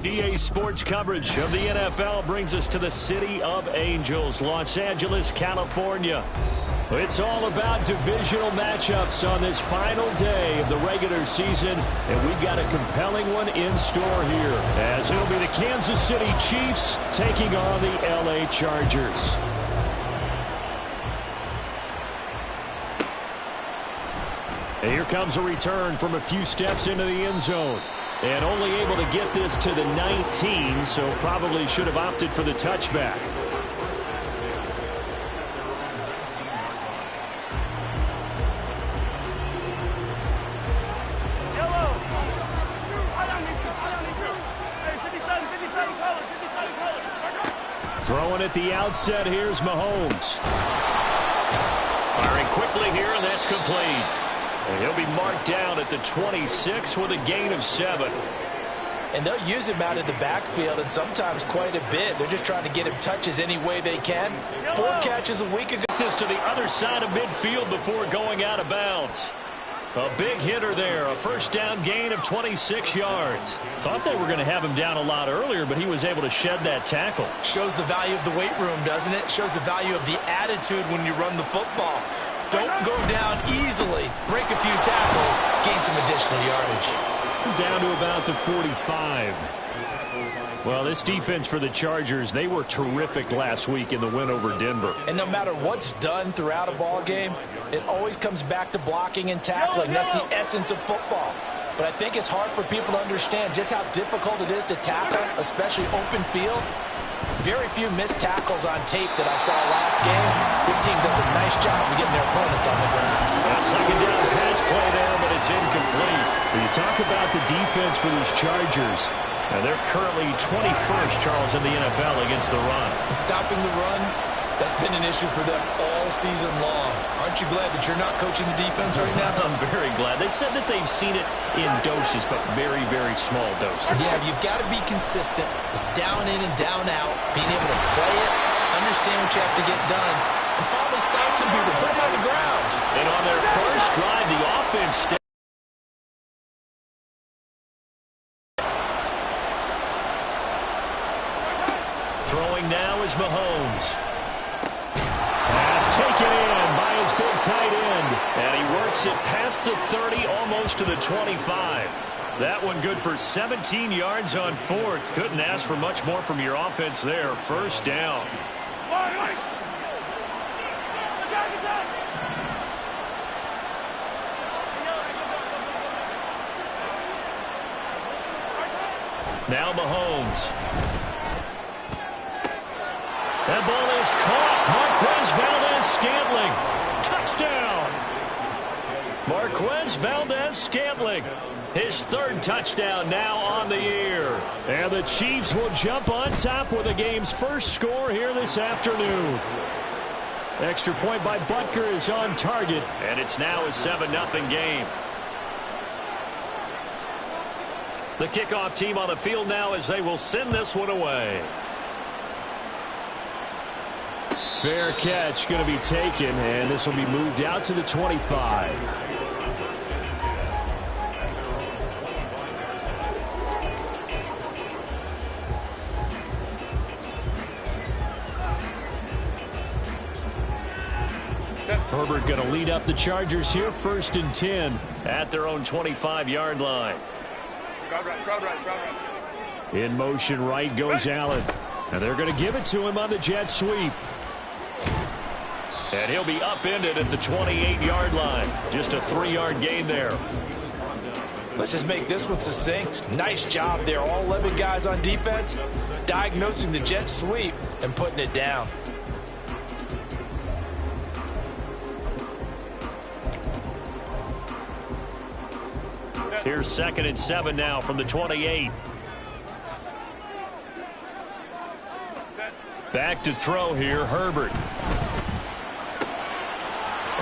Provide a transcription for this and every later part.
EA Sports coverage of the NFL brings us to the City of Angels, Los Angeles, California. It's all about divisional matchups on this final day of the regular season, and we've got a compelling one in store here, as it'll be the Kansas City Chiefs taking on the LA Chargers. And here comes a return from a few steps into the end zone. And only able to get this to the 19, so probably should have opted for the touchback. Throwing at the outset, here's Mahomes. Firing quickly here, and that's complete. And he'll be marked down at the 26 with a gain of 7. And they'll use him out in the backfield, and sometimes quite a bit. They're just trying to get him touches any way they can. 4 catches a week ago. This to the other side of midfield before going out of bounds. A big hitter there, a first down gain of 26 yards. Thought they were going to have him down a lot earlier, but he was able to shed that tackle. Shows the value of the weight room, doesn't it? Shows the value of the attitude when you run the football. Don't go down easily. Break a few tackles. Gain some additional yardage. Down to about the 45. Well, this defense for the Chargers, they were terrific last week in the win over Denver. And no matter what's done throughout a ball game, it always comes back to blocking and tackling. That's the essence of football. But I think it's hard for people to understand just how difficult it is to tackle, especially open field. Very few missed tackles on tape that I saw last game. This team does a nice job of getting their opponents on the ground. A second down pass play there, but it's incomplete. When you talk about the defense for these Chargers, and they're currently 21st, Charles, in the NFL against the run. And stopping the run, that's been an issue for them all season long. Aren't you glad that you're not coaching the defense right now? I'm very glad. They said that they've seen it in doses, but very, very small doses. Yeah, you've got to be consistent. It's down in and down out. Being able to play it, understand what you have to get done, and finally stop some people, put them on the ground. And on their first drive, the offense throwing now is Mahomes. Pass taken in by his big tight end. And he works it past the 30, almost to the 25. That one good for 17 yards on 4th. Couldn't ask for much more from your offense there. First down. Now Mahomes. That ball is caught. Marquez Valdez-Scantling. Touchdown. Marquez Valdez-Scantling. His 3rd touchdown now on the year. And the Chiefs will jump on top with the game's first score here this afternoon. Extra point by Butker is on target. And it's now a 7-0 game. The kickoff team on the field now as they will send this one away. Fair catch going to be taken, and this will be moved out to the 25. Herbert going to lead up the Chargers here, 1st and 10 at their own 25-yard line. In motion right goes Allen. And they're going to give it to him on the jet sweep. And he'll be upended at the 28-yard line. Just a 3-yard gain there. Let's just make this one succinct. Nice job there. All 11 guys on defense diagnosing the jet sweep and putting it down. Here's 2nd and 7 now from the 28. Back to throw here, Herbert.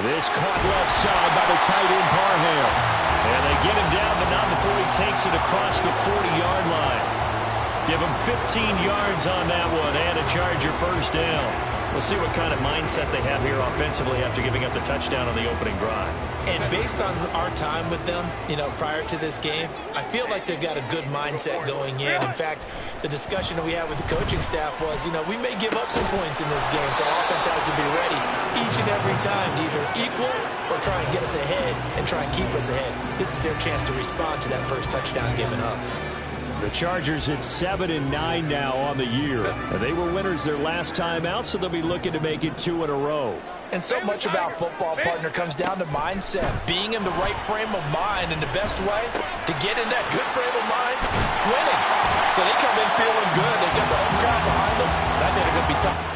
This caught left side by the tight end Parham. And they get him down, but not before he takes it across the 40-yard line. Give him 15 yards on that one and a Charger first down. We'll see what kind of mindset they have here offensively after giving up the touchdown on the opening drive. And based on our time with them, prior to this game, I feel like they've got a good mindset going in. In fact, the discussion that we had with the coaching staff was, we may give up some points in this game, so offense has to be ready each and every time to either equal or try and get us ahead and try and keep us ahead. This is their chance to respond to that first touchdown given up. The Chargers at 7-9 now on the year. They were winners their last time out, so they'll be looking to make it 2 in a row. And so much about football, partner, comes down to mindset. Being in the right frame of mind, and the best way to get in that good frame of mind, winning. So they come in feeling good. They got the home crowd behind them. That made it going to be tough.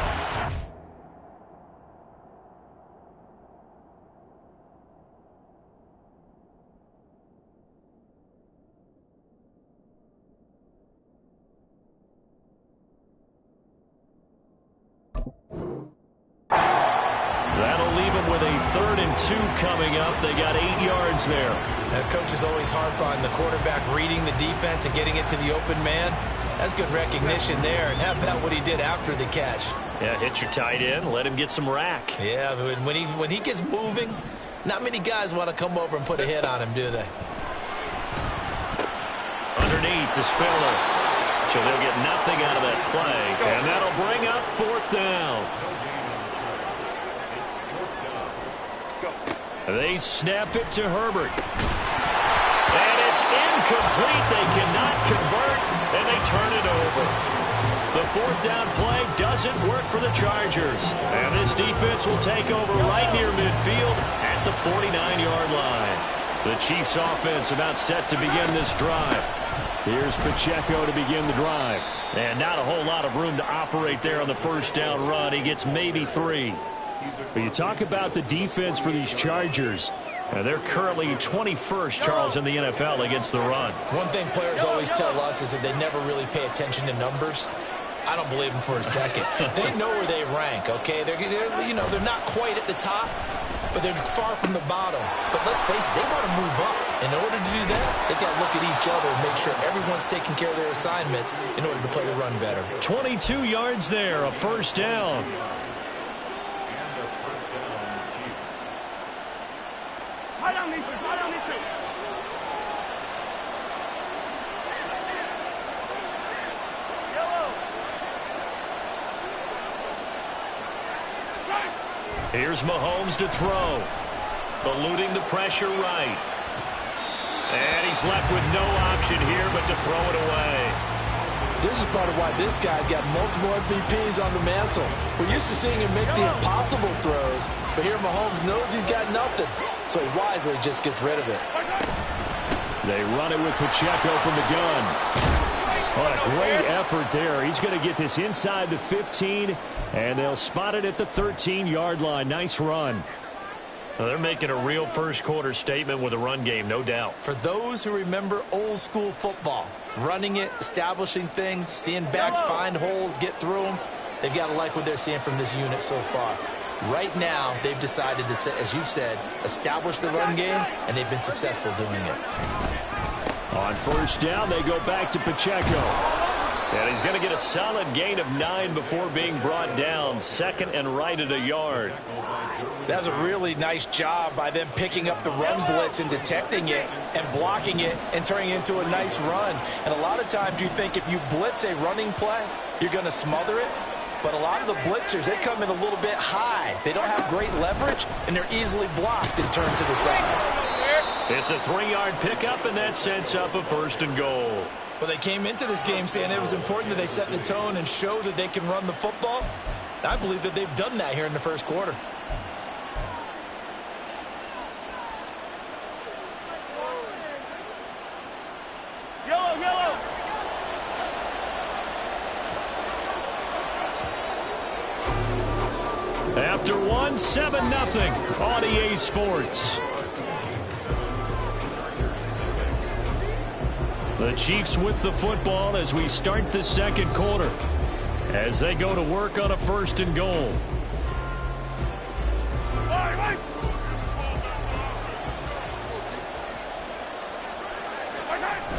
That'll leave them with a 3rd and 2 coming up. They got 8 yards there. Coach is always harp on the quarterback reading the defense and getting it to the open man. That's good recognition there. And how about what he did after the catch? Yeah, hit your tight end. Let him get some rack. Yeah, when he gets moving, not many guys want to come over and put a hit on him, do they? Underneath to Spiller. So they'll get nothing out of that play. And that'll bring up 4th down. They snap it to Herbert. And it's incomplete. They cannot convert, and they turn it over. The 4th down play doesn't work for the Chargers. And this defense will take over right near midfield at the 49-yard line. The Chiefs' offense about set to begin this drive. Here's Pacheco to begin the drive. And not a whole lot of room to operate there on the first down run. He gets maybe 3. But you talk about the defense for these Chargers. They're currently 21st, Charles, in the NFL against the run. One thing players always tell us is that they never really pay attention to numbers. I don't believe them for a second. They know where they rank, okay? They're not quite at the top, but they're far from the bottom. But let's face it, they want to move up. In order to do that, they've got to look at each other and make sure everyone's taking care of their assignments in order to play the run better. 22 yards there, a first down. Here's Mahomes to throw. Eluding the pressure right. And he's left with no option here but to throw it away. This is part of why this guy's got multiple MVPs on the mantle. We're used to seeing him make the impossible throws, but here Mahomes knows he's got nothing, so he wisely just gets rid of it. They run it with Pacheco from the gun. What a great effort there. He's going to get this inside the 15, and they'll spot it at the 13-yard line. Nice run. Well, they're making a real first-quarter statement with a run game, no doubt. For those who remember old-school football, running it, establishing things, seeing backs find holes, get through them, they've got to like what they're seeing from this unit so far. Right now, they've decided to, as you've said, establish the run game, and they've been successful doing it. On first down, they go back to Pacheco. And he's going to get a solid gain of 9 before being brought down. 2nd and right at a yard. That's a really nice job by them picking up the run blitz and detecting it and blocking it and turning it into a nice run. And a lot of times you think if you blitz a running play, you're going to smother it. But a lot of the blitzers, they come in a little bit high. They don't have great leverage, and they're easily blocked and turned to the side. It's a 3-yard pickup, and that sets up a 1st and goal. Well, they came into this game saying it was important that they set the tone and show that they can run the football. I believe that they've done that here in the first quarter. After 1, 7-0 on EA Sports. The Chiefs with the football as we start the second quarter. As they go to work on a 1st and goal.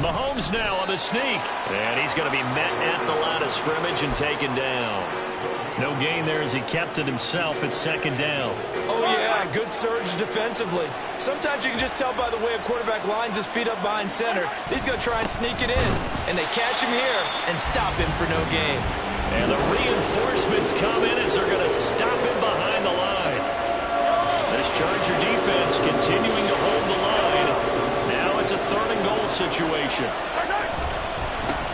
Mahomes now on the sneak. And he's going to be met at the line of scrimmage and taken down. No gain there as he kept it himself at second down. Oh, yeah, good surge defensively. Sometimes you can just tell by the way a quarterback lines his feet up behind center. He's going to try and sneak it in. And they catch him here and stop him for no gain. And the reinforcements come in as they're going to stop him behind the line. This Charger defense continuing to hold the line. Now it's a 3rd and goal situation.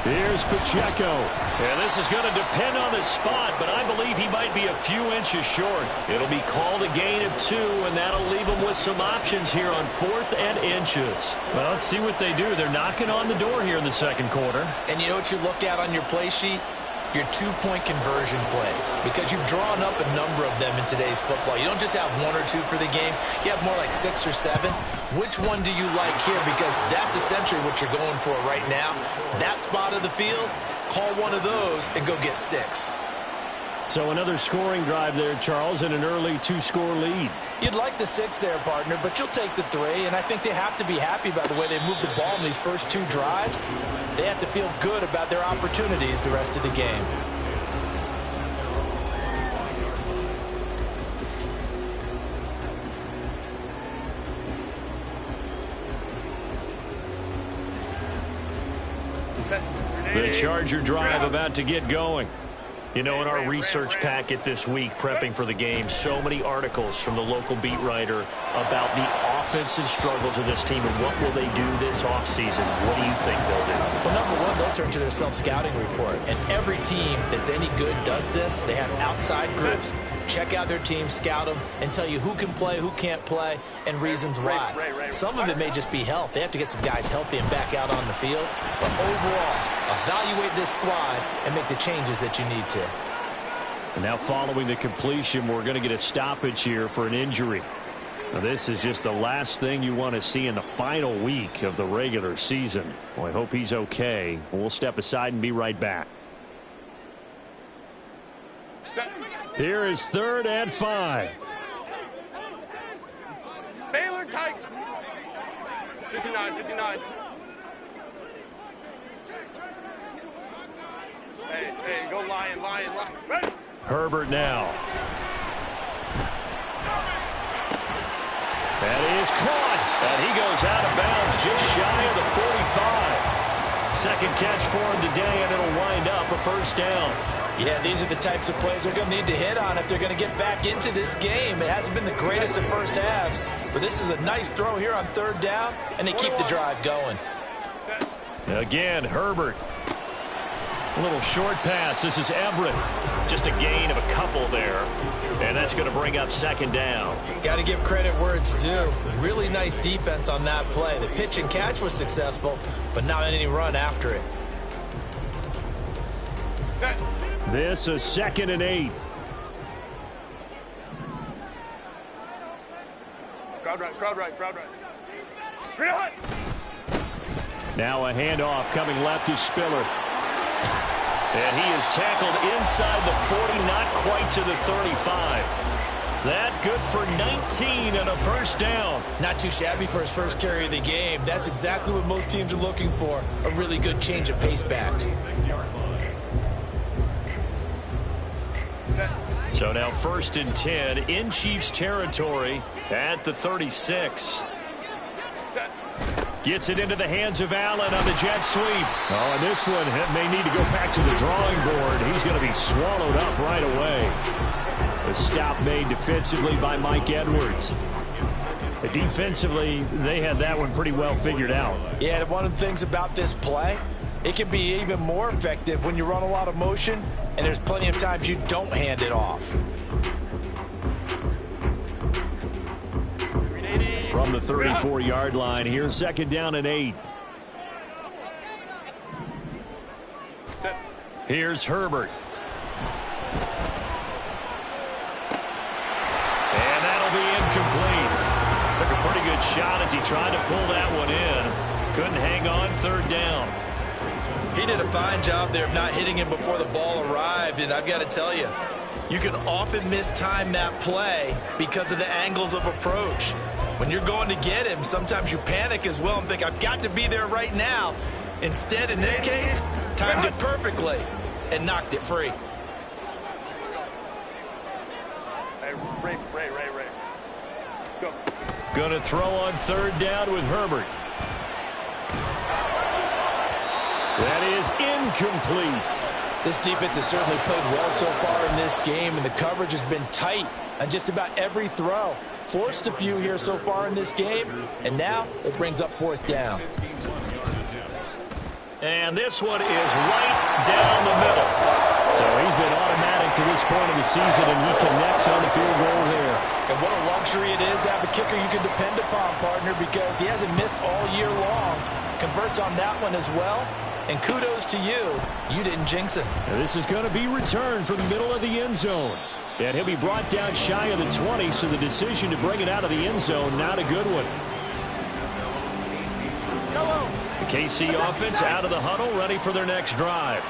Here's Pacheco. And this is going to depend on the spot, but I believe he might be a few inches short. It'll be called a gain of 2, and that'll leave him with some options here on 4th and inches. Well, let's see what they do. They're knocking on the door here in the second quarter. And you know what you look at on your play sheet? Your 2-point conversion plays, because you've drawn up a number of them in today's football. You don't just have 1 or 2 for the game. You have more like 6 or 7. Which one do you like here? Because that's essentially what you're going for right now. That spot of the field, call one of those and go get 6. So another scoring drive there, Charles, and an early 2-score lead. You'd like the 6 there, partner, but you'll take the 3, and I think they have to be happy by the way they moved the ball in these first 2 drives. They have to feel good about their opportunities the rest of the game. The Charger drive about to get going. You know, in our research packet this week, prepping for the game, so many articles from the local beat writer about the offensive struggles of this team and what will they do this offseason. What do you think they'll do? Well, number one, they'll turn to their self-scouting report. And every team that's any good does this. They have outside groups. Check out their team, scout them, and tell you who can play, who can't play, and reasons why. Some of it may just be health. They have to get some guys healthy and back out on the field. But overall, evaluate this squad and make the changes that you need to. And now following the completion, we're going to get a stoppage here for an injury. Now, this is just the last thing you want to see in the final week of the regular season. Well, I hope he's okay. We'll step aside and be right back. Here is 3rd and 5. Baylor tight. 59, 59. Hey, go Lion. Ready? Herbert now. That is caught. And he goes out of bounds just shy of the 45. Second catch for him today, and it'll wind up a 1st down. Yeah, these are the types of plays they're going to need to hit on if they're going to get back into this game. It hasn't been the greatest of first halves, but this is a nice throw here on 3rd down, and they keep the drive going. Again, Herbert. A little short pass. This is Everett. Just a gain of a couple there, and that's going to bring up 2nd down. Got to give credit where it's due. Really nice defense on that play. The pitch and catch was successful, but not any run after it. This is 2nd and 8. Crowd right. Real hot. Now a handoff coming left to Spiller. And he is tackled inside the 40, not quite to the 35. That good for 19 and a 1st down. Not too shabby for his first carry of the game. That's exactly what most teams are looking for. A really good change of pace back. So now 1st and 10 in Chiefs territory at the 36. Gets it into the hands of Allen on the jet sweep. Oh, and this one may need to go back to the drawing board. He's going to be swallowed up right away. The stop made defensively by Mike Edwards. Defensively, they had that one pretty well figured out. Yeah, one of the things about this play, it can be even more effective when you run a lot of motion, and there's plenty of times you don't hand it off. From the 34-yard line, here's 2nd down and 8. Here's Herbert. And that'll be incomplete. Took a pretty good shot as he tried to pull that one in. Couldn't hang on 3rd down. He did a fine job there of not hitting him before the ball arrived, and I've got to tell you, you can often mistime that play because of the angles of approach. When you're going to get him, sometimes you panic as well and think, I've got to be there right now. Instead, in this case, timed it perfectly and knocked it free. Hey, Ray. Go. Going to throw on third down with Herbert. That is incomplete. This defense has certainly played well so far in this game, and the coverage has been tight on just about every throw. Forced a few here so far in this game, and now it brings up fourth down. And this one is right down the middle. So he's been automatic to this point of the season, and he connects on the field goal here. And what a luxury it is to have a kicker you can depend upon, partner, because he hasn't missed all year long. Converts on that one as well. And kudos to you. You didn't jinx him. And this is going to be returned from the middle of the end zone. And he'll be brought down shy of the 20, so the decision to bring it out of the end zone, not a good one. The KC offense out of the huddle, ready for their next drive.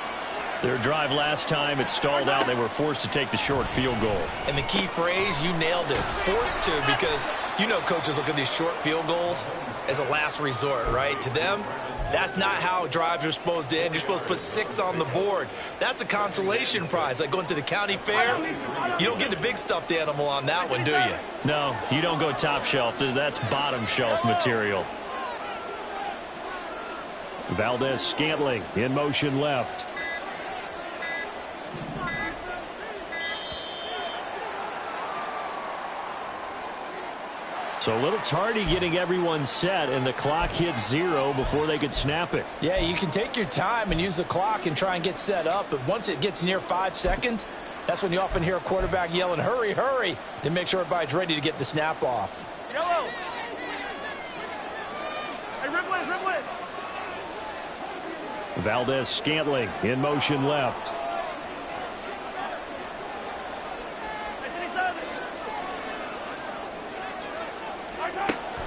Their drive last time, it stalled out. They were forced to take the short field goal. And the key phrase, you nailed it. Forced to, because you know coaches look at these short field goals as a last resort, right? To them, that's not how drives are supposed to end. You're supposed to put 6 on the board. That's a consolation prize. Like going to the county fair, you don't get the big stuffed animal on that one, do you? No, you don't go top shelf. That's bottom shelf material. Valdez-Scantling in motion left. So a little tardy getting everyone set, and the clock hit 0 before they could snap it. Yeah, you can take your time and use the clock and try and get set up, but once it gets near 5 seconds, that's when you often hear a quarterback yelling, hurry, hurry, to make sure everybody's ready to get the snap off. Yellow. Hey, rip it. Valdez-Scantling in motion left.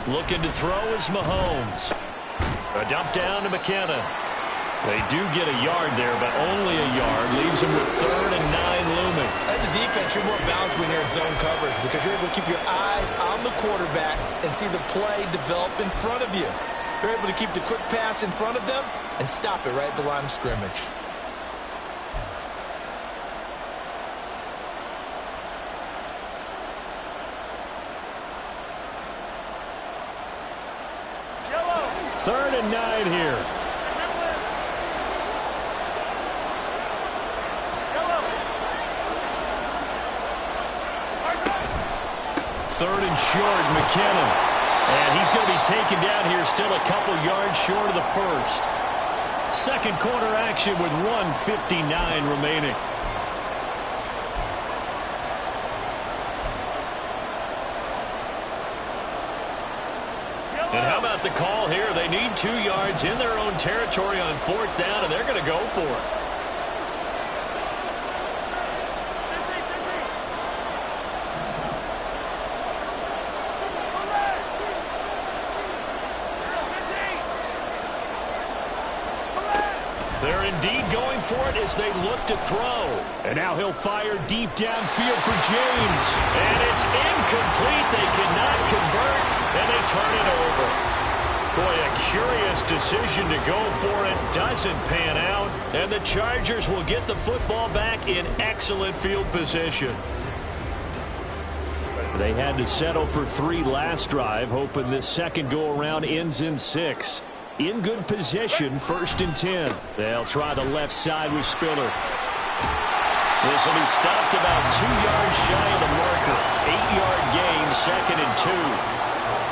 Looking to throw is Mahomes. A dump down to McKinnon. They do get a yard there, but only a yard. Leaves them with 3rd and 9 looming. As a defense, you're more balanced when you're in zone coverage because you're able to keep your eyes on the quarterback and see the play develop in front of you. You're able to keep the quick pass in front of them and stop it right at the line of scrimmage. Third and 9 here. Third and short, McKinnon. And he's going to be taken down here, still a couple yards short of the first. Second quarter action with 1:59 remaining. And how about the call here? They need 2 yards in their own territory on 4th down, and they're going to go for it. They're indeed going for it as they look to throw. And now he'll fire deep downfield for James. And it's incomplete. They cannot convert, and they turn it over. Boy, a curious decision to go for it. Doesn't pan out. And the Chargers will get the football back in excellent field position. They had to settle for 3 last drive, hoping this second go-around ends in 6. In good position, 1st and 10. They'll try the left side with Spiller. This will be stopped about 2 yards shy of the marker. 8-yard gain, 2nd and 2.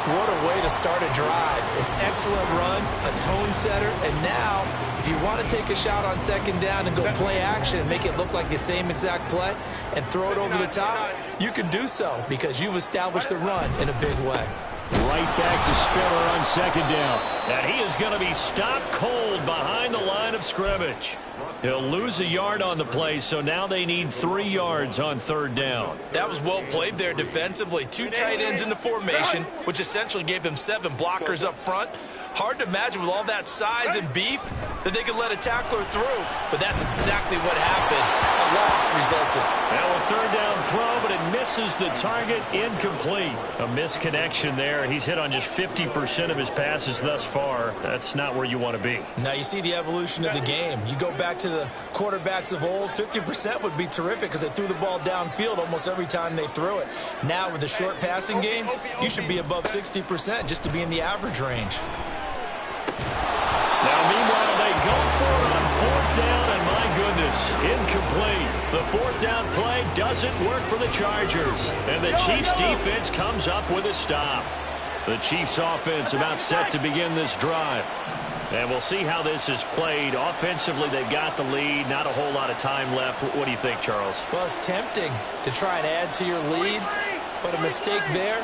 What a way to start a drive. An excellent run, a tone setter, and now, if you want to take a shot on 2nd down and go play action and make it look like the same exact play and throw it over the top, you can do so because you've established the run in a big way. Right back to Spiller on 2nd down. And he is going to be stopped cold behind the line of scrimmage. He'll lose a yard on the play, so now they need 3 yards on 3rd down. That was well played there defensively. 2 tight ends in the formation, which essentially gave them 7 blockers up front. Hard to imagine with all that size and beef that they could let a tackler through, but that's exactly what happened. A loss resulted. Now a third down throw, but it misses the target. Incomplete. A misconnection there. He's hit on just 50% of his passes thus far. That's not where you want to be. Now you see the evolution of the game. You go back to the quarterbacks of old, 50% would be terrific because they threw the ball downfield almost every time they threw it. Now with the short passing game, you should be above 60% just to be in the average range. Now, meanwhile, they go for it on fourth down, and my goodness, incomplete. The fourth down play doesn't work for the Chargers, and the Chiefs' defense comes up with a stop. The Chiefs' offense about set to begin this drive. And we'll see how this is played. Offensively, they've got the lead. Not a whole lot of time left. What do you think, Charles? Well, it's tempting to try and add to your lead, but a mistake there,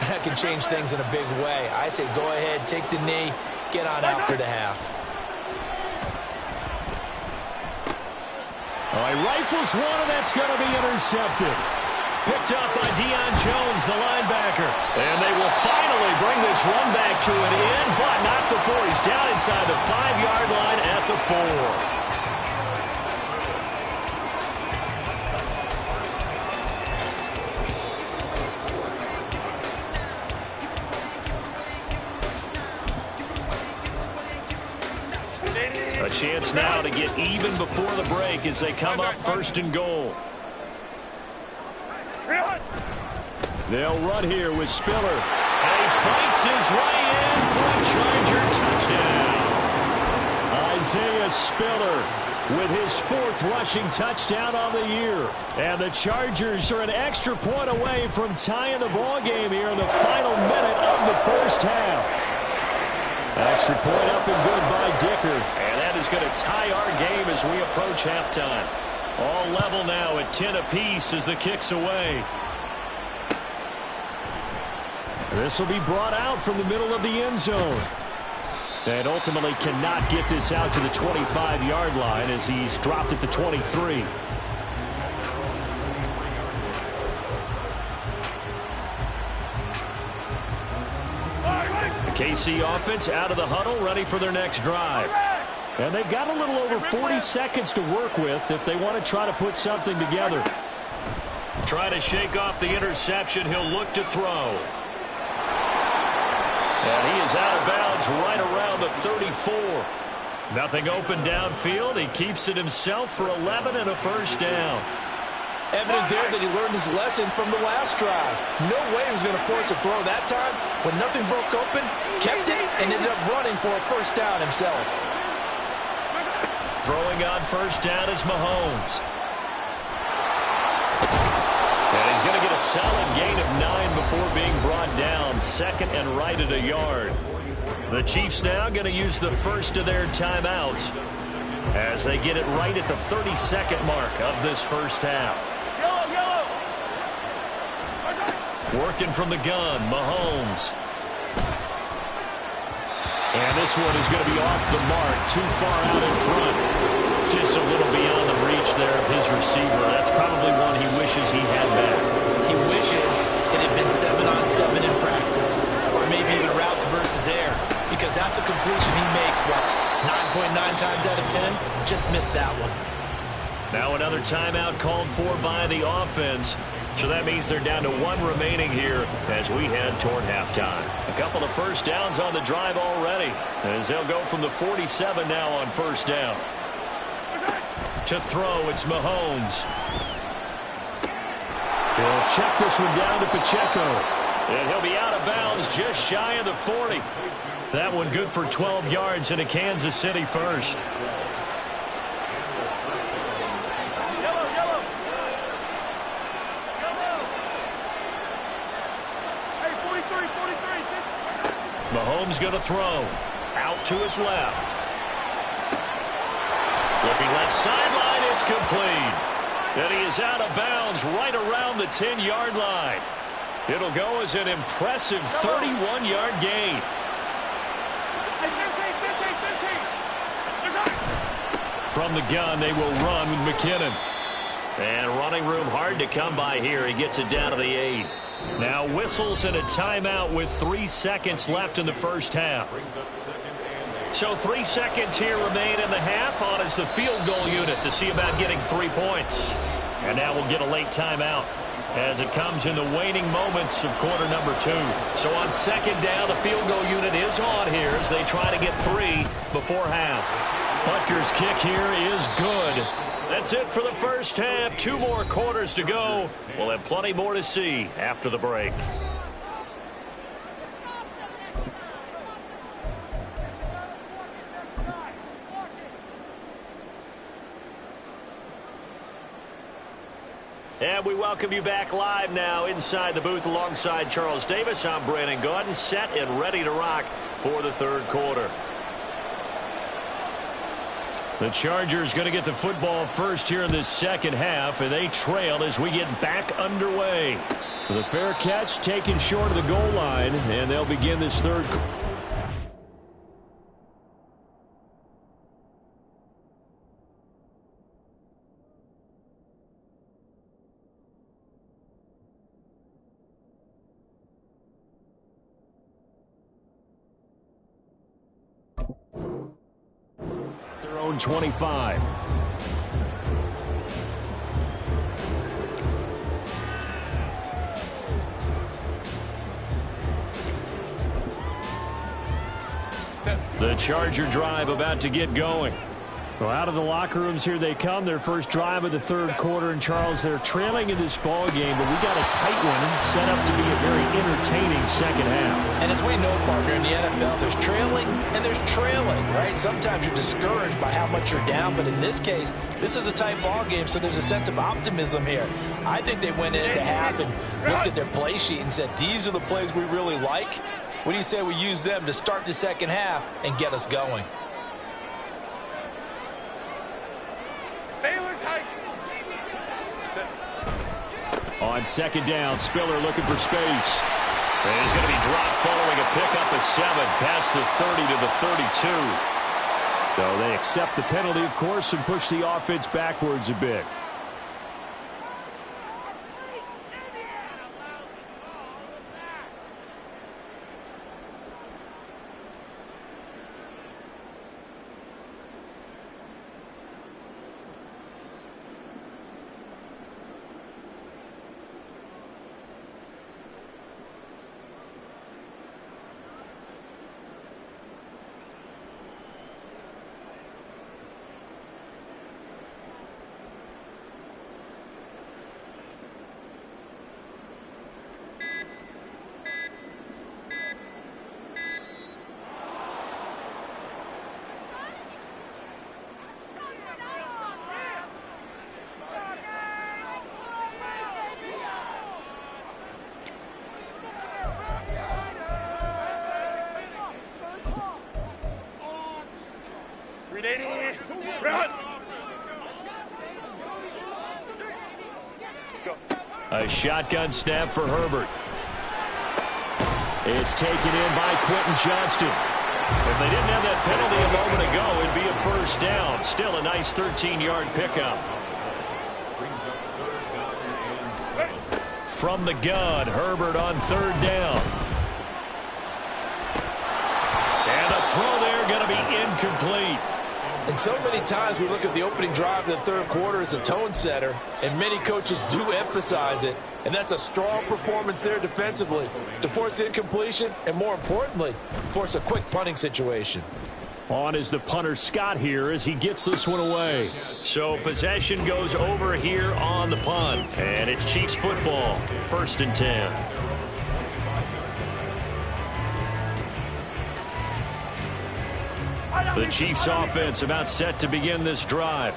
that can change things in a big way. I say go ahead, take the knee, get on out for the half. All right, rifles one, and that's going to be intercepted. Picked up by Deion Jones, the linebacker. And they will finally bring this run back to an end, but not before he's down inside the 5-yard line at the 4. A chance now to get even before the break as they come up first and goal. They'll run here with Spiller. And he fights his way in for a Charger touchdown. Isaiah Spiller with his 4th rushing touchdown on the year. And the Chargers are an extra point away from tying the ball game here in the final minute of the first half. Extra point up and good by Dicker. And that is going to tie our game as we approach halftime. All level now at 10 apiece as the kick's away. This will be brought out from the middle of the end zone. And ultimately cannot get this out to the 25-yard line as he's dropped at the 23. The KC offense out of the huddle, ready for their next drive. And they've got a little over 40 seconds to work with if they want to try to put something together. Try to shake off the interception. He'll look to throw. And he is out of bounds right around the 34. Nothing open downfield. He keeps it himself for 11 and a first down. Evident there that he learned his lesson from the last drive. No way he was going to force a throw that time. When nothing broke open, kept it, and ended up running for a first down himself. Throwing on first down is Mahomes. And he's going to get a solid gain of 9 before being brought down. Second and right at a yard. The Chiefs now going to use the first of their timeouts as they get it right at the 32nd mark of this first half. Working from the gun, Mahomes. And this one is going to be off the mark, too far out in front. Just a little beyond the reach there of his receiver. That's probably one he wishes he had back. He wishes it had been 7-on-7 in practice, or maybe even routes versus air, because that's a completion he makes, what, 9.9 times out of 10? Just missed that one. Now another timeout called for by the offense. So that means they're down to 1 remaining here as we head toward halftime. A couple of first downs on the drive already as they'll go from the 47 now on first down. To throw, it's Mahomes. He'll check this one down to Pacheco. And he'll be out of bounds just shy of the 40. That one good for 12 yards in a Kansas City first. Mahomes going to throw. Out to his left. Looking left sideline, it's complete. And he is out of bounds right around the 10-yard line. It'll go as an impressive 31-yard gain. From the gun, they will run with McKinnon. And running room hard to come by here. He gets it down to the 8. Now whistles and a timeout with 3 seconds left in the first half. So 3 seconds here remain in the half. On is the field goal unit to see about getting 3 points. And now we'll get a late timeout as it comes in the waning moments of quarter number 2. So on second down, the field goal unit is on here as they try to get 3 before half. Butker's kick here is good. That's it for the first half. 2 more quarters to go. We'll have plenty more to see after the break. And we welcome you back live now inside the booth alongside Charles Davis. I'm Brandon Gaudin, set and ready to rock for the third quarter. The Chargers going to get the football first here in this second half, and they trail as we get back underway. The fair catch taken short of the goal line, and they'll begin this third quarter. Their own 25. The Charger drive about to get going. Well, out of the locker rooms here they come. Their first drive of the third quarter. And Charles, they're trailing in this ball game, but we got a tight one set up to be a very entertaining second half. And as we know, partner, in the NFL, there's trailing and there's trailing, right? Sometimes you're discouraged by how much you're down, but in this case, this is a tight ball game, so there's a sense of optimism here. I think they went into half and looked at their play sheet and said, these are the plays we really like. What do you say we use them to start the second half and get us going? On second down, Spiller looking for space. And he's going to be dropped following a pickup of 7 past the 30 to the 32. So they accept the penalty, of course, and push the offense backwards a bit. A shotgun snap for Herbert. It's taken in by Quentin Johnston. If they didn't have that penalty a moment ago, it'd be a first down. Still a nice 13-yard pickup. From the gun, Herbert on third down. And the throw there going to be incomplete. And so many times we look at the opening drive of the third quarter as a tone setter, and many coaches do emphasize it. And that's a strong performance there defensively to force incompletion and, more importantly, force a quick punting situation. On is the punter Scott here as he gets this one away. So possession goes over here on the punt. And it's Chiefs football, 1st and 10. The Chiefs offense about set to begin this drive.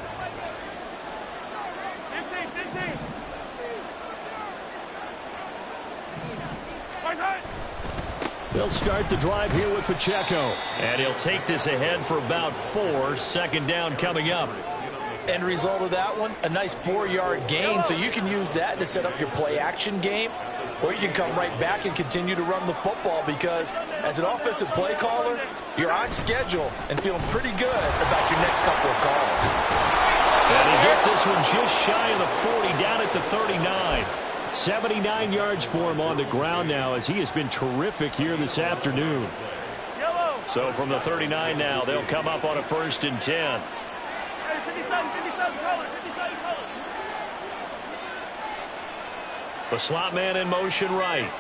They'll start the drive here with Pacheco. And he'll take this ahead for about 4. Second down coming up. End result of that one, a nice 4-yard gain. So you can use that to set up your play-action game. Or you can come right back and continue to run the football because as an offensive play caller, you're on schedule and feeling pretty good about your next couple of calls. And he gets this one just shy of the 40, down at the 39. 79 yards for him on the ground now, as he has been terrific here this afternoon. So from the 39 now, they'll come up on a 1st and 10. The slot man in motion right.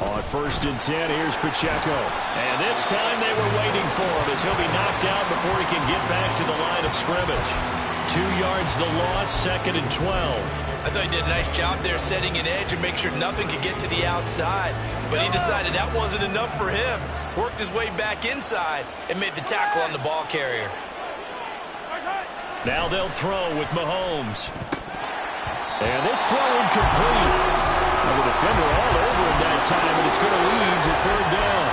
On 1st and 10, here's Pacheco. And this time they were waiting for him, as he'll be knocked out before he can get back to the line of scrimmage. 2 yards the loss, 2nd and 12. I thought he did a nice job there setting an edge and make sure nothing could get to the outside. But he decided that wasn't enough for him. Worked his way back inside and made the tackle on the ball carrier. Now they'll throw with Mahomes. And this throw incomplete. The defender all over him that time, and it's going to lead to 3rd down.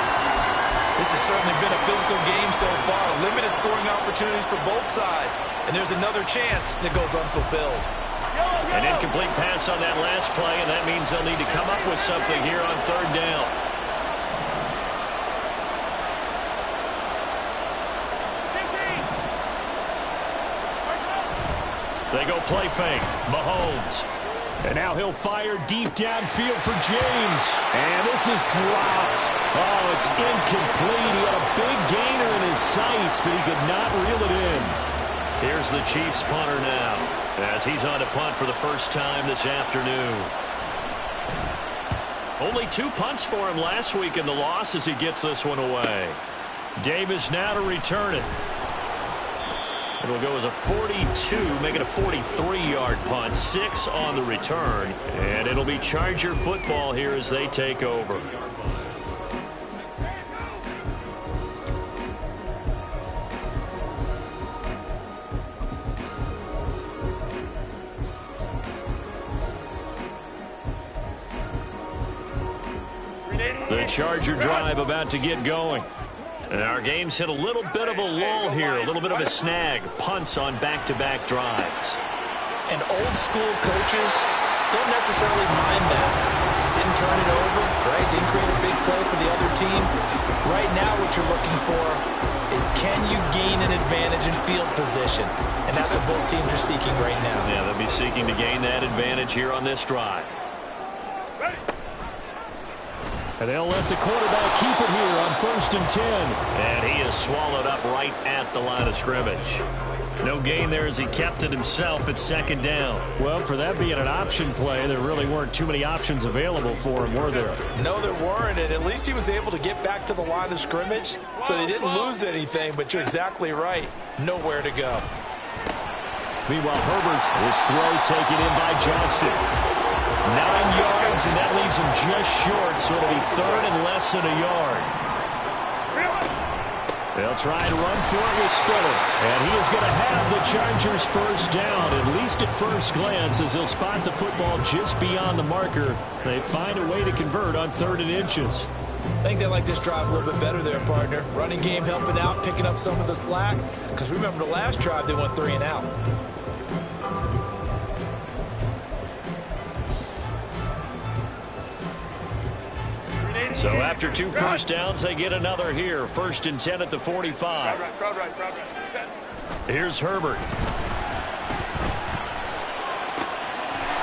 This has certainly been a physical game so far. Limited scoring opportunities for both sides. And there's another chance that goes unfulfilled. An incomplete pass on that last play, and that means they'll need to come up with something here on 3rd down. They go play fake. Mahomes. And now he'll fire deep downfield for James. And this is dropped. Oh, it's incomplete. He had a big gainer in his sights, but he could not reel it in. Here's the Chiefs punter now, as he's on to punt for the first time this afternoon. Only 2 punts for him last week in the loss as he gets this one away. Davis now to return it. It'll go as a 42, make it a 43-yard punt, 6 on the return. And it'll be Charger football here as they take over. The Charger drive about to get going. And our game's hit a little bit of a lull here, a little bit of a snag. Punts on back-to-back drives. And old school coaches don't necessarily mind that. Didn't turn it over, right? Didn't create a big play for the other team. Right now what you're looking for is, can you gain an advantage in field position? And that's what both teams are seeking right now. Yeah, they'll be seeking to gain that advantage here on this drive. And they'll let the quarterback keep it here on 1st and 10. And he is swallowed up right at the line of scrimmage. No gain there as he kept it himself at 2nd down. Well, for that being an option play, there really weren't too many options available for him, were there? No, there weren't, and at least he was able to get back to the line of scrimmage, so they didn't lose anything, but you're exactly right. Nowhere to go. Meanwhile, Herbert's his throw taken in by Johnston. 9 yards, and that leaves him just short, so it'll be 3rd and less than a yard. They'll try and run for it with Spiller. And he is going to have the Chargers 1st down, at least at first glance, as he'll spot the football just beyond the marker. They find a way to convert on 3rd and inches. I think they like this drive a little bit better there, partner. Running game helping out, picking up some of the slack. Because remember the last drive, they went 3 and out. So after 2 first downs, they get another here. 1st and 10 at the 45. Here's Herbert.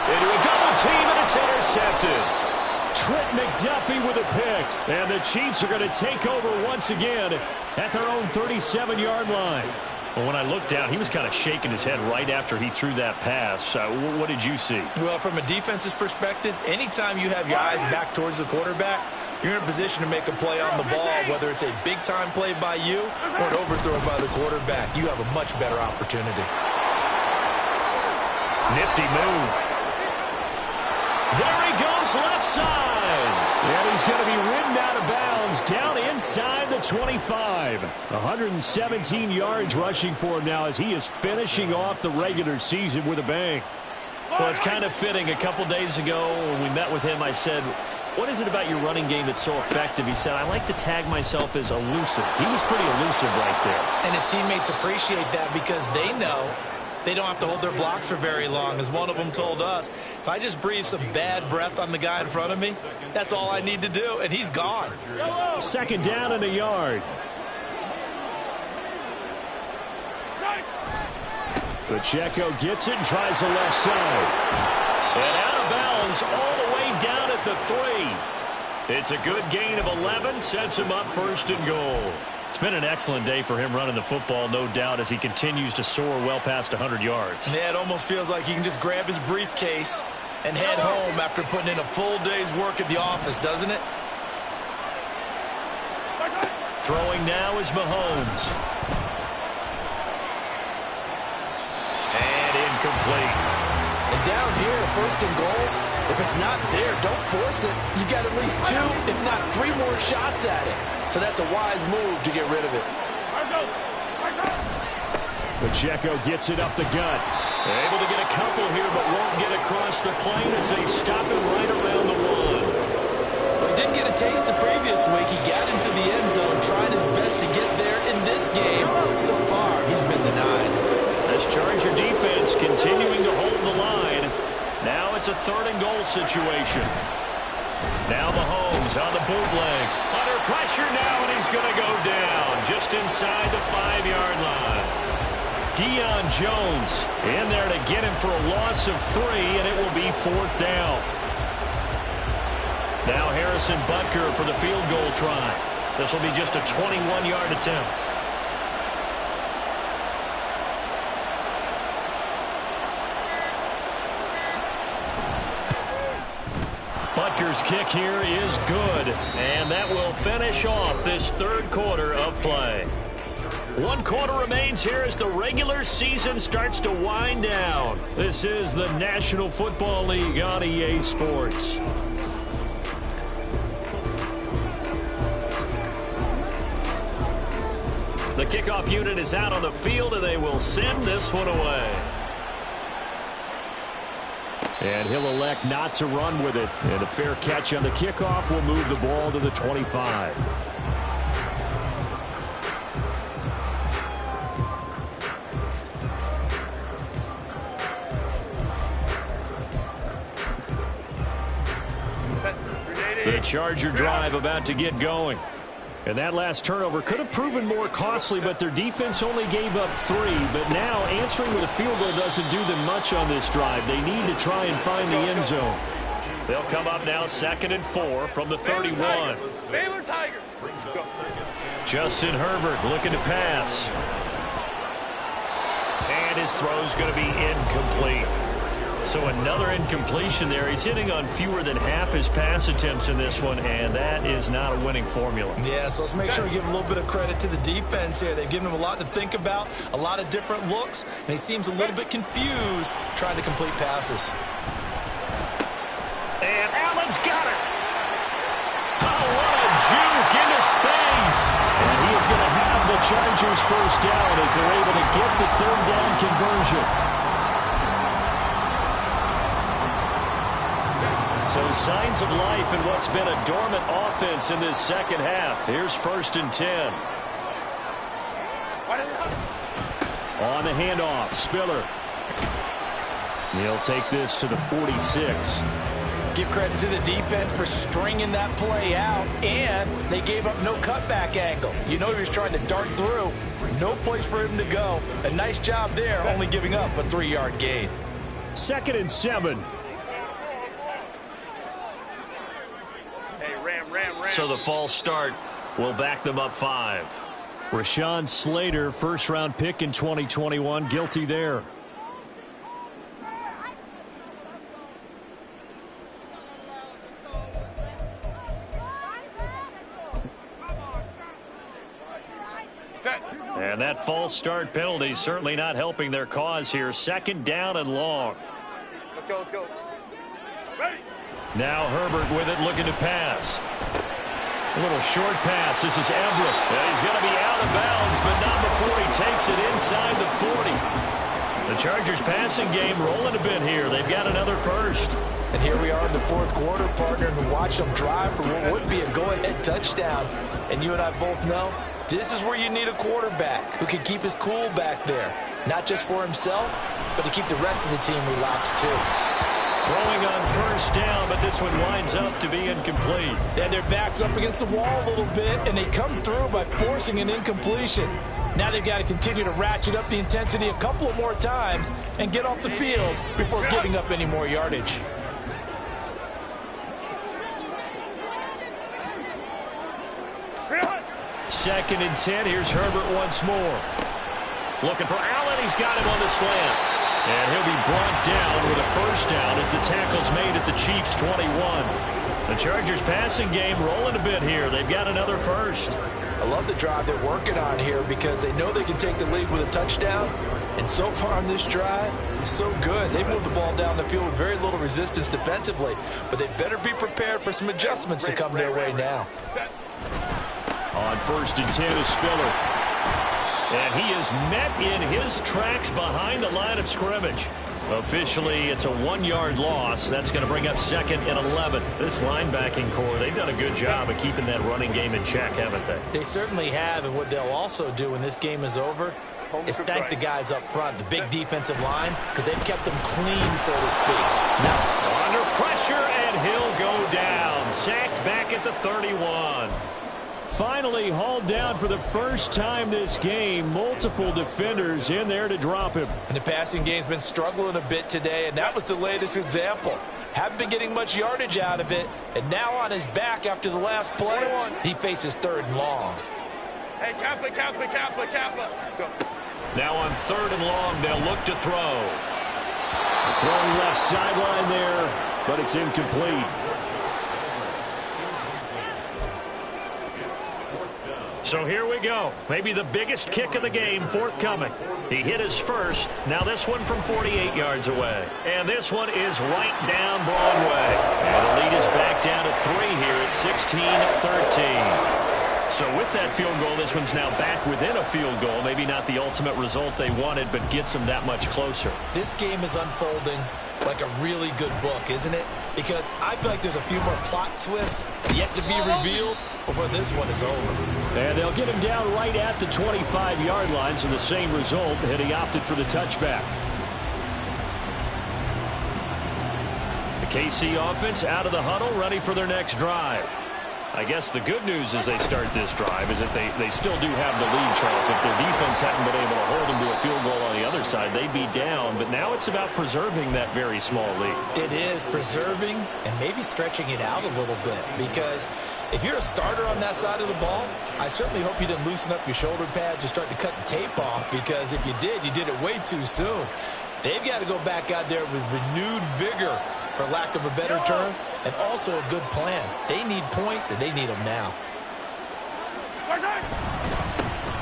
Into a double team, and it's intercepted. Trent McDuffie with a pick. And the Chiefs are going to take over once again at their own 37-yard line. Well, when I looked down, he was kind of shaking his head right after he threw that pass. What did you see? Well, from a defense's perspective, anytime you have your eyes back towards the quarterback, you're in a position to make a play on the ball, whether it's a big-time play by you or an overthrow by the quarterback. You have a much better opportunity. Nifty move. There he goes, left side. And he's going to be ridden out of bounds down inside the 25. 117 yards rushing for him now as he is finishing off the regular season with a bang. Well, it's kind of fitting. A couple days ago when we met with him, I said, what is it about your running game that's so effective? He said, I like to tag myself as elusive. He was pretty elusive right there. And his teammates appreciate that because they know they don't have to hold their blocks for very long. As one of them told us, if I just breathe some bad breath on the guy in front of me, that's all I need to do, and he's gone. 2nd down and a yard. Pacheco gets it and tries the left side. And out of bounds all the way down at the 3. It's a good gain of 11, sets him up first and goal. It's been an excellent day for him running the football, no doubt, as he continues to soar well past 100 yards. Yeah, it almost feels like he can just grab his briefcase and head home after putting in a full day's work at the office, doesn't it? Throwing now is Mahomes. And incomplete. And down here, first and goal, if it's not there, don't force it. You've got at least 2, if not 3 more shots at it. So that's a wise move to get rid of it. Pacheco gets it up the gut. Able to get a couple here, but won't get across the plane as they stop him right around the 1. Well, he didn't get a taste the previous week. He got into the end zone, trying his best to get there in this game. So far, he's been denied. This Charger defense continuing to hold the line. Now it's a 3rd and goal situation. Now Mahomes on the bootleg. Under pressure now, and he's going to go down just inside the 5-yard line. Deion Jones in there to get him for a loss of 3, and it will be 4th down. Now Harrison Butker for the field goal try. This will be just a 21-yard attempt. Butker's kick here is good, and that will finish off this 3rd quarter of play. 1 quarter remains here as the regular season starts to wind down. This is the National Football League on EA Sports. The kickoff unit is out on the field, and they will send this one away. And he'll elect not to run with it. And a fair catch on the kickoff will move the ball to the 25. The Charger drive about to get going. And that last turnover could have proven more costly, but their defense only gave up 3. But now answering with a field goal doesn't do them much on this drive. They need to try and find the end zone. They'll come up now 2nd and 4 from the 31. Baylor Tiger. Justin Herbert looking to pass. And his throw's going to be incomplete. So another incompletion there. He's hitting on fewer than half his pass attempts in this one, and that is not a winning formula. Yeah, so let's make sure we give a little bit of credit to the defense here. They've given him a lot to think about, a lot of different looks, and he seems a little bit confused trying to complete passes. And Allen's got it. Oh, what a juke into space. And he is going to have the Chargers first down as they're able to get the 3rd down conversion. So signs of life in what's been a dormant offense in this 2nd half. Here's 1st and 10. On the handoff, Spiller. He'll take this to the 46. Give credit to the defense for stringing that play out, and they gave up no cutback angle. You know he was trying to dart through. No place for him to go. A nice job there, only giving up a 3-yard gain. 2nd and 7. So the false start will back them up 5. Rashawn Slater, 1st-round pick in 2021, guilty there. And that false start penalty certainly not helping their cause here. 2nd down and long. Let's go, let's go. Ready. Now Herbert with it, looking to pass. A little short pass. This is Everett. He's going to be out of bounds, but not before he takes it inside the 40. The Chargers passing game rolling a bit here. They've got another first. And here we are in the 4th quarter, partner, and watch them drive for what would be a go-ahead touchdown. And you and I both know this is where you need a quarterback who can keep his cool back there. Not just for himself, but to keep the rest of the team relaxed too. Throwing on 1st down, but this one winds up to be incomplete. And their back's up against the wall a little bit, and they come through by forcing an incompletion. Now they've got to continue to ratchet up the intensity a couple of more times and get off the field before giving up any more yardage. Second and 10. Here's Herbert once more. Looking for Allen. He's got him on the slant. And he'll be brought down with a first down as the tackle's made at the Chiefs' 21. The Chargers passing game rolling a bit here. They've got another first. I love the drive they're working on here because they know they can take the lead with a touchdown. And so far on this drive, so good. They moved the ball down the field with very little resistance defensively. But they better be prepared for some adjustments to come their way now. On first and 10 is Spiller. And he is met in his tracks behind the line of scrimmage. Officially, it's a 1-yard loss. That's going to bring up second and 11. This linebacking core, they've done a good job of keeping that running game in check, haven't they? They certainly have, and what they'll also do when this game is over is thank the guys up front, the big defensive line, because they've kept them clean, so to speak. Now, under pressure, and he'll go down. Sacked back at the 31. Finally hauled down for the first time this game. Multiple defenders in there to drop him. And the passing game's been struggling a bit today, and that was the latest example. Haven't been getting much yardage out of it, and now on his back after the last play, he faces third and long. Hey, Kappa. Go. Now on third and long, they'll look to throw. Throwing left sideline there, but it's incomplete. So here we go. Maybe the biggest kick of the game forthcoming. He hit his first. Now this one from 48 yards away. And this one is right down Broadway. And the lead is back down to 3 here at 16-13. So with that field goal, this one's now back within a field goal. Maybe not the ultimate result they wanted, but gets them that much closer. This game is unfolding like a really good book, isn't it? Because I feel like there's a few more plot twists yet to be revealed before this one is over. And they'll get him down right at the 25-yard line, so the same result, and he opted for the touchback. The KC offense out of the huddle, ready for their next drive. I guess the good news as they start this drive is that they still do have the lead, Charles. If their defense hadn't been able to hold them to a field goal on the other side, they'd be down. But now it's about preserving that very small lead. It is preserving and maybe stretching it out a little bit, because if you're a starter on that side of the ball, I certainly hope you didn't loosen up your shoulder pads or start to cut the tape off, because if you did it way too soon. They've got to go back out there with renewed vigor, for lack of a better term, and also a good plan. They need points, and they need them now.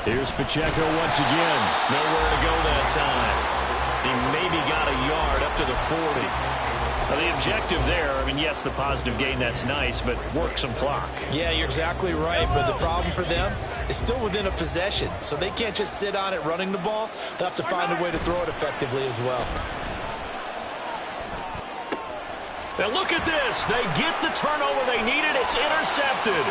Here's Pacheco once again. Nowhere to go that time. He maybe got a yard up to the 40. Now the objective there, I mean, yes, the positive gain, that's nice, but work some clock. Yeah, you're exactly right, but the problem for them is still within a possession, so they can't just sit on it running the ball. They'll have to find a way to throw it effectively as well. Now look at this. They get the turnover they needed. It's intercepted.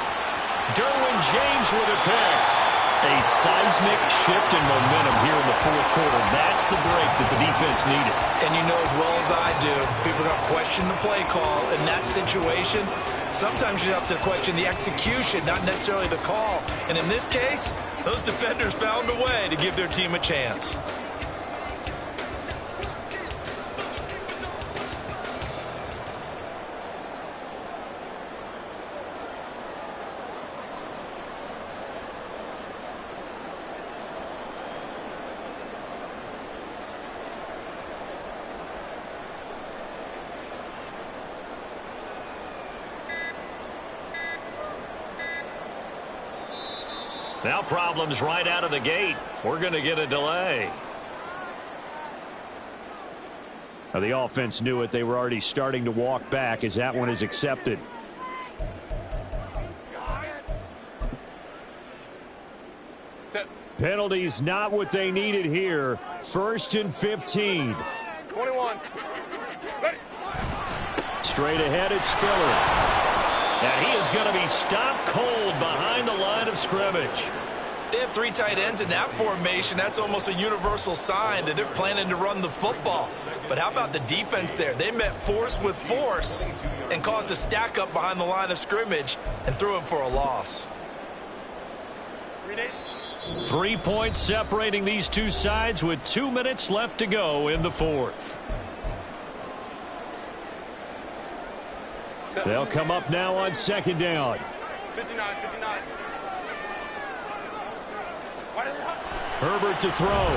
Derwin James with a pick. A seismic shift in momentum here in the fourth quarter. That's the break that the defense needed. And you know as well as I do, people are going to question the play call in that situation. Sometimes you have to question the execution, not necessarily the call. And in this case, those defenders found a way to give their team a chance. Now problems right out of the gate. We're going to get a delay. Now the offense knew it. They were already starting to walk back as that one is accepted. Penalties not what they needed here. 1st and 15. 21. Ready. Straight ahead, it's Spiller. And he is going to be stopped cold behind the line of scrimmage. They have 3 tight ends in that formation. That's almost a universal sign that they're planning to run the football. But how about the defense there? They met force with force and caused a stack up behind the line of scrimmage and threw him for a loss. 3 points separating these two sides with 2 minutes left to go in the fourth. They'll come up now on second down. 59, 59. Herbert to throw.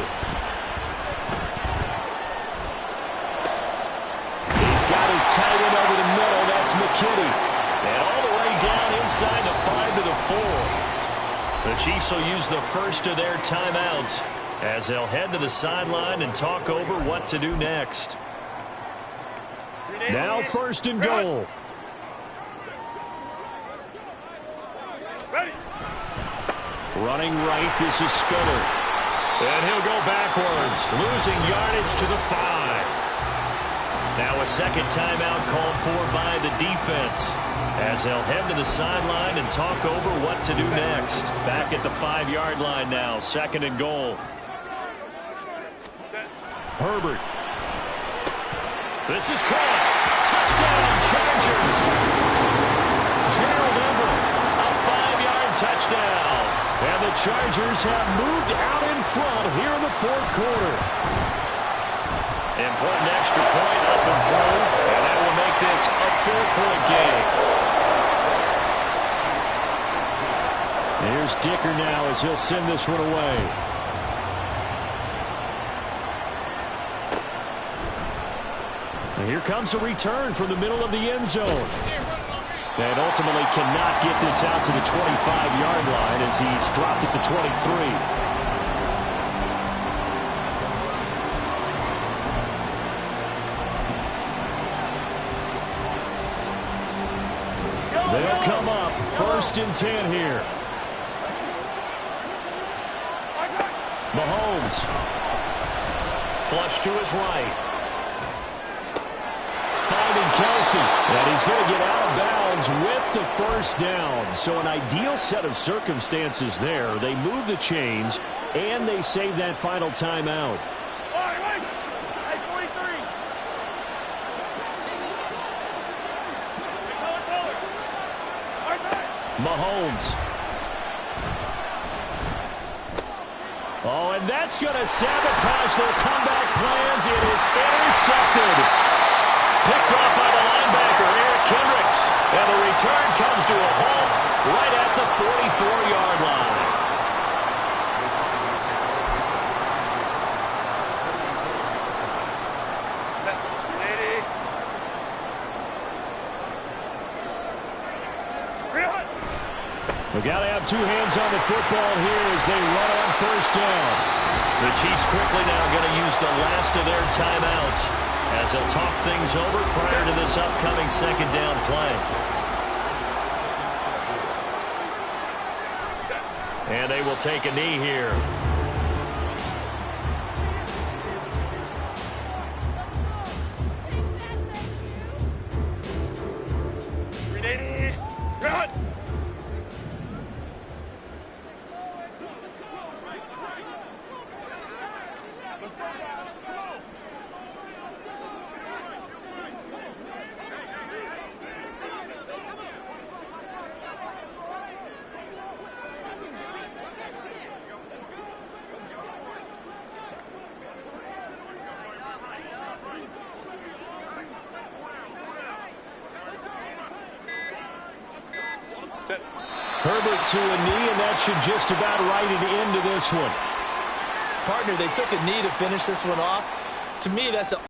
He's got his tight end over the middle. That's McKinney. And all the way down inside the 5 to the 4. The Chiefs will use the first of their timeouts as they'll head to the sideline and talk over what to do next. Now first and goal. Running right, this is Spiller. And he'll go backwards, losing yardage to the 5. Now a second timeout called for by the defense as they'll head to the sideline and talk over what to do next. Back at the 5-yard line now, second and goal. Herbert. This is caught. Touchdown, Chargers. Gerald Everett, a 5-yard touchdown. And the Chargers have moved out in front here in the fourth quarter. Important extra point up and through, and that will make this a 4-point game. Here's Dicker now as he'll send this one away. And here comes a return from the middle of the end zone. And ultimately cannot get this out to the 25-yard line as he's dropped at the 23. They'll come up first and 10 here. Mahomes. Flush to his right. Finding Kelsey, and he's going to get out of bounds with the first down. So an ideal set of circumstances there. They move the chains, and they save that final timeout. Mahomes. Oh, and that's going to sabotage their comeback plans. It is intercepted. Picked off by the linebacker, Eric Kendricks. And the return comes to a halt right at the 44-yard line. We've got to have two hands on the football here as they run on first down. The Chiefs quickly now going to use the last of their timeouts as they'll talk things over prior to this upcoming second down play. And they will take a knee here. Ready, run! Herbert to a knee, and that should just about write it into this one. Partner, they took a knee to finish this one off. To me, that's a